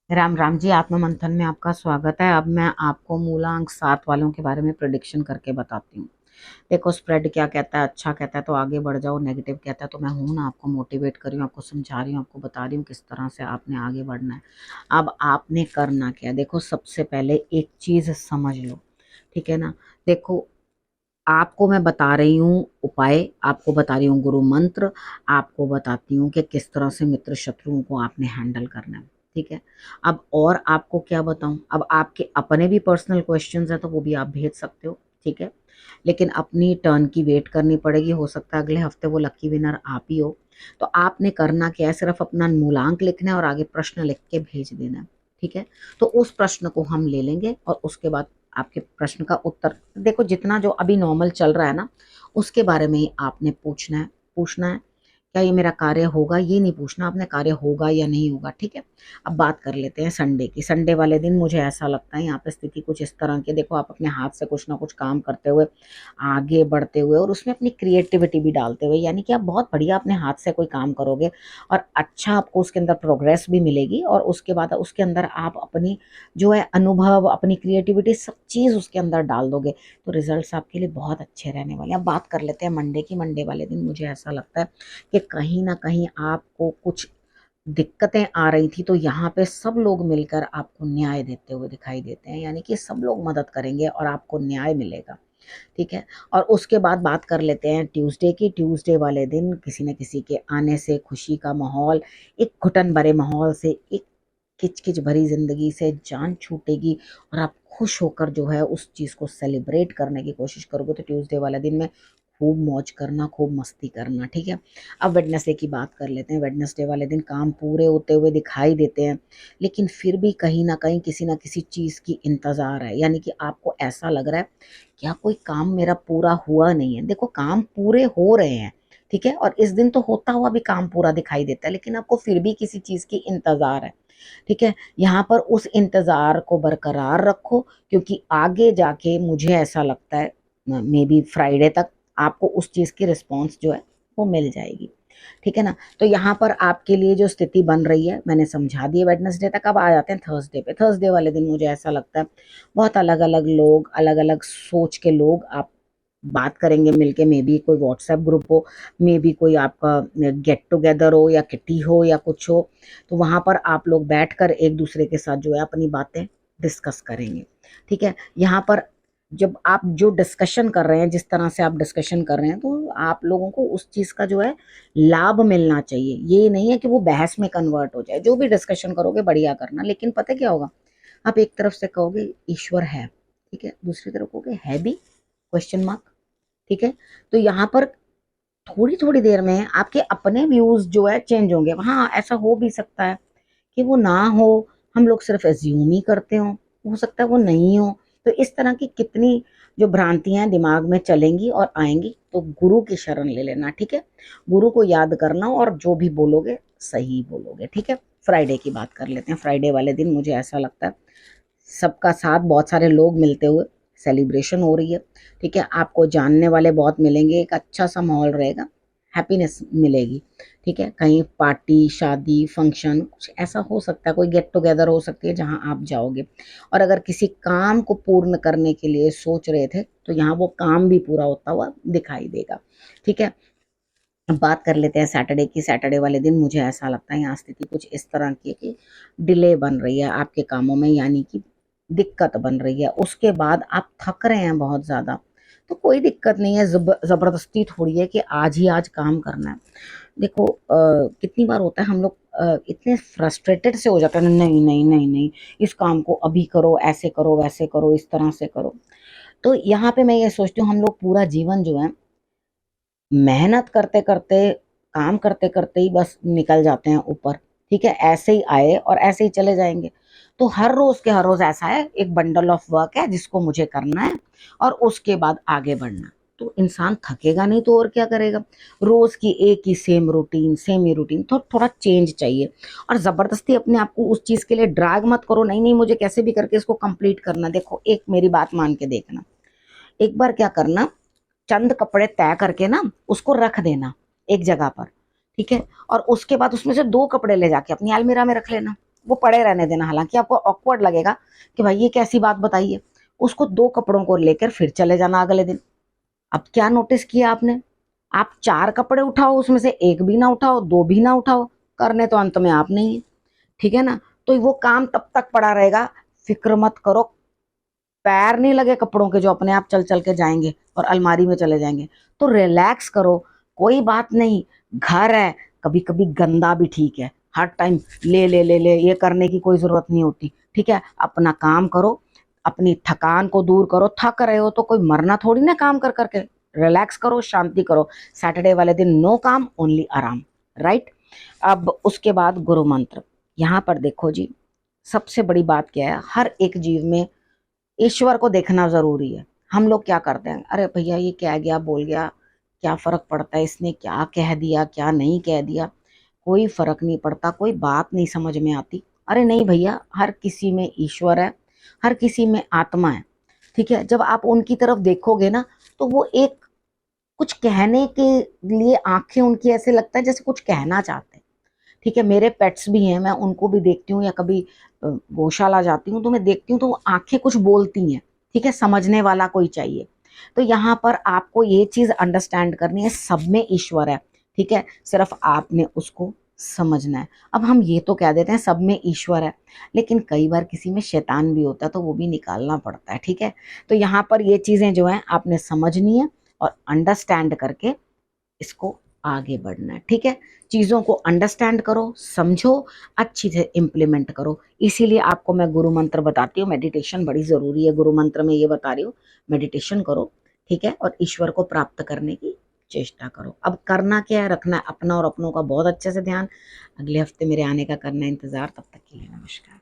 राम राम जी। आत्म मंथन में आपका स्वागत है। अब मैं आपको मूलांक 7 वालों के बारे में प्रिडिक्शन करके बताती हूँ। देखो, स्प्रेड क्या कहता है, अच्छा कहता है तो आगे बढ़ जाओ, नेगेटिव कहता है तो मैं हूं ना, आपको मोटिवेट कर रही हूँ, आपको समझा रही हूँ, आपको बता रही हूँ किस तरह से आपने आगे बढ़ना है। अब आपने करना क्या है, देखो सबसे पहले एक चीज समझ लो, ठीक है ना। देखो, आपको मैं बता रही हूँ उपाय, आपको बता रही हूँ गुरु मंत्र, आपको बताती हूँ कि किस तरह से मित्र शत्रुओं को आपने हैंडल करना है, ठीक है। अब और आपको क्या बताऊं, अब आपके अपने भी पर्सनल क्वेश्चंस हैं तो वो भी आप भेज सकते हो, ठीक है। लेकिन अपनी टर्न की वेट करनी पड़ेगी, हो सकता है अगले हफ्ते वो लकी विनर आप ही हो। तो आपने करना क्या है, सिर्फ अपना मूलांक लिखना है और आगे प्रश्न लिख के भेज देना है, ठीक है। तो उस प्रश्न को हम ले लेंगे और उसके बाद आपके प्रश्न का उत्तर, देखो जितना जो अभी नॉर्मल चल रहा है ना, उसके बारे में ही आपने पूछना है। क्या ये मेरा कार्य होगा, ये नहीं पूछना आपने, कार्य होगा या नहीं होगा, ठीक है। अब बात कर लेते हैं संडे की। संडे वाले दिन मुझे ऐसा लगता है यहाँ पे स्थिति कुछ इस तरह की, देखो आप अपने हाथ से कुछ ना कुछ काम करते हुए आगे बढ़ते हुए और उसमें अपनी क्रिएटिविटी भी डालते हुए, यानी कि आप बहुत बढ़िया अपने हाथ से कोई काम करोगे और अच्छा आपको उसके अंदर प्रोग्रेस भी मिलेगी और उसके बाद उसके अंदर आप अपनी जो है अनुभव, अपनी क्रिएटिविटी, सब चीज़ उसके अंदर डाल दोगे तो रिजल्ट्स आपके लिए बहुत अच्छे रहने वाले हैं। अब बात कर लेते हैं मंडे की। मंडे वाले दिन मुझे ऐसा लगता है कि कहीं ना कहीं आपको कुछ दिक्कतें आ रही थी, तो यहाँ पे सब लोग मिलकर आपको न्याय देते हुए दिखाई देते हैं, यानी कि सब लोग मदद करेंगे और आपको न्याय मिलेगा, ठीक है। और उसके बाद बात कर लेते हैं ट्यूसडे की। ट्यूसडे वाले दिन किसी न किसी के आने से खुशी का माहौल, एक घुटन भरे माहौल से, एक किच-किच भरी ज़िंदगी से जान छूटेगी और आप खुश होकर जो है उस चीज़ को सेलिब्रेट करने की कोशिश करोगे। तो ट्यूसडे वाले दिन में खूब मौज करना, खूब मस्ती करना, ठीक है। अब वेडनेसडे की बात कर लेते हैं। वेडनेसडे वाले दिन काम पूरे होते हुए दिखाई देते हैं, लेकिन फिर भी कहीं न कहीं किसी न किसी चीज़ की इंतज़ार है, यानी कि आपको ऐसा लग रहा है क्या कोई काम मेरा पूरा हुआ नहीं है। देखो, काम पूरे हो रहे हैं, ठीक है, और इस दिन तो होता हुआ भी काम पूरा दिखाई देता है, लेकिन आपको फिर भी किसी चीज़ की इंतज़ार है, ठीक है। यहाँ पर उस इंतज़ार को बरकरार रखो, क्योंकि आगे जाके मुझे ऐसा लगता है मे बी फ्राइडे तक आपको उस चीज़ की रिस्पॉन्स जो है वो मिल जाएगी, ठीक है ना। तो यहाँ पर आपके लिए जो स्थिति बन रही है मैंने समझा दी है वेडनेसडे तक। अब आ जाते हैं थर्सडे पे। थर्सडे वाले दिन मुझे ऐसा लगता है बहुत अलग अलग लोग, अलग अलग सोच के लोग आप बात करेंगे मिलके, मे बी कोई व्हाट्सएप ग्रुप हो, मे बी कोई आपका गेट टुगेदर हो या किटी हो या कुछ हो, तो वहां पर आप लोग बैठकर एक दूसरे के साथ जो है अपनी बातें डिस्कस करेंगे, ठीक है। यहाँ पर जब आप जो डिस्कशन कर रहे हैं, जिस तरह से आप डिस्कशन कर रहे हैं, तो आप लोगों को उस चीज का जो है लाभ मिलना चाहिए। ये नहीं है कि वो बहस में कन्वर्ट हो जाए। जो भी डिस्कशन करोगे बढ़िया करना, लेकिन पता क्या होगा, आप एक तरफ से कहोगे ईश्वर है, ठीक है, दूसरी तरफ कहोगे है भी, क्वेश्चन मार्क, ठीक है। तो यहाँ पर थोड़ी थोड़ी देर में आपके अपने व्यूज जो है चेंज होंगे। हाँ, ऐसा हो भी सकता है कि वो ना हो, हम लोग सिर्फ एज्यूम ही करते हो सकता है वो नहीं हो। तो इस तरह की कितनी जो भ्रांतियां दिमाग में चलेंगी और आएंगी, तो गुरु की शरण ले लेना, ठीक है। गुरु को याद करना और जो भी बोलोगे सही बोलोगे, ठीक है। फ्राइडे की बात कर लेते हैं। फ्राइडे वाले दिन मुझे ऐसा लगता है सबका साथ, बहुत सारे लोग मिलते हुए सेलिब्रेशन हो रही है, ठीक है। आपको जानने वाले बहुत मिलेंगे, एक अच्छा सा माहौल रहेगा, हैप्पीनेस मिलेगी, ठीक है। कहीं पार्टी, शादी, फंक्शन कुछ ऐसा हो सकता है, कोई गेट टुगेदर हो सकती है जहां आप जाओगे। और अगर किसी काम को पूर्ण करने के लिए सोच रहे थे तो यहाँ वो काम भी पूरा होता हुआ दिखाई देगा, ठीक है। अब बात कर लेते हैं सैटरडे की। सैटरडे वाले दिन मुझे ऐसा लगता है यहाँ स्थिति कुछ इस तरह की है कि डिले बन रही है आपके कामों में, यानी कि दिक्कत बन रही है। उसके बाद आप थक रहे हैं बहुत ज़्यादा, तो कोई दिक्कत नहीं है, ज़बरदस्ती थोड़ी है कि आज ही आज काम करना है। देखो कितनी बार होता है हम लोग इतने फ्रस्ट्रेटेड से हो जाते हैं, नहीं नहीं नहीं नहीं, इस काम को अभी करो, ऐसे करो, वैसे करो, इस तरह से करो। तो यहाँ पे मैं ये सोचती हूँ हम लोग पूरा जीवन जो है मेहनत करते करते, काम करते करते ही बस निकल जाते हैं ऊपर, ठीक है। ऐसे ही आए और ऐसे ही चले जाएंगे। तो हर रोज के हर रोज ऐसा है, एक बंडल ऑफ वर्क है जिसको मुझे करना है और उसके बाद आगे बढ़ना। तो इंसान थकेगा नहीं तो और क्या करेगा। रोज की एक ही सेम रूटीन, सेम ही रूटीन, तो थोड़ा चेंज चाहिए। और जबरदस्ती अपने आप को उस चीज के लिए ड्रैग मत करो, नहीं नहीं मुझे कैसे भी करके इसको कंप्लीट करना। देखो, एक मेरी बात मान के देखना, एक बार क्या करना, चंद कपड़े तय करके ना उसको रख देना एक जगह पर, ठीक है। और उसके बाद उसमें से दो कपड़े ले जाके अपनी अलमीरा में रख लेना, वो पड़े रहने देना। हालांकि आपको ऑकवर्ड लगेगा कि भाई ये कैसी बात बताई है। उसको 2 कपड़ों को लेकर फिर चले जाना अगले दिन। अब क्या नोटिस किया आपने, आप 4 कपड़े उठाओ, उसमें से 1 भी ना उठाओ, 2 भी ना उठाओ, करने तो अंत में आप नहीं है, ठीक है ना। तो वो काम तब तक पड़ा रहेगा। फिक्र मत करो, पैर नहीं लगे कपड़ों के जो अपने आप चल चल के जाएंगे और अलमारी में चले जाएंगे। तो रिलैक्स करो, कोई बात नहीं, घर है, कभी कभी गंदा भी ठीक है। हर टाइम ले ले ले ले ये करने की कोई जरूरत नहीं होती, ठीक है। अपना काम करो, अपनी थकान को दूर करो। थक रहे हो तो कोई मरना थोड़ी ना काम कर करके। रिलैक्स करो, शांति करो। सैटरडे वाले दिन नो काम, ओनली आराम, राइट। अब उसके बाद गुरु मंत्र। यहाँ पर देखो जी, सबसे बड़ी बात क्या है, हर एक जीव में ईश्वर को देखना जरूरी है। हम लोग क्या करते हैं, अरे भैया ये कह गया बोल गया, क्या फर्क पड़ता है, इसने क्या कह दिया क्या नहीं कह दिया, कोई फर्क नहीं पड़ता, कोई बात नहीं समझ में आती। अरे नहीं भैया, हर किसी में ईश्वर है, हर किसी में आत्मा है, ठीक है। जब आप उनकी तरफ देखोगे ना, तो वो एक कुछ कहने के लिए आंखें उनकी ऐसे लगता है जैसे कुछ कहना चाहते हैं, ठीक है। मेरे पेट्स भी हैं, मैं उनको भी देखती हूँ, या कभी गौशाला जाती हूँ तो मैं देखती हूँ, तो वो आंखें कुछ बोलती हैं, ठीक है। समझने वाला कोई चाहिए। तो यहाँ पर आपको ये चीज अंडरस्टैंड करनी है, सब में ईश्वर है, ठीक है, सिर्फ आपने उसको समझना है। अब हम ये तो कह देते हैं सब में ईश्वर है, लेकिन कई बार किसी में शैतान भी होता है, तो वो भी निकालना पड़ता है, ठीक है। तो यहाँ पर ये चीजें जो हैं आपने समझनी है और अंडरस्टैंड करके इसको आगे बढ़ना है, ठीक है। चीजों को अंडरस्टैंड करो, समझो, अच्छी से इम्प्लीमेंट करो। इसीलिए आपको मैं गुरु मंत्र बताती हूँ। मेडिटेशन बड़ी जरूरी है, गुरु मंत्र में ये बता रही हूँ, मेडिटेशन करो, ठीक है, और ईश्वर को प्राप्त करने की चेष्टा करो। अब करना क्या है, रखना है अपना और अपनों का बहुत अच्छे से ध्यान। अगले हफ्ते मेरे आने का करना है इंतजार। तब तक के लिए नमस्कार।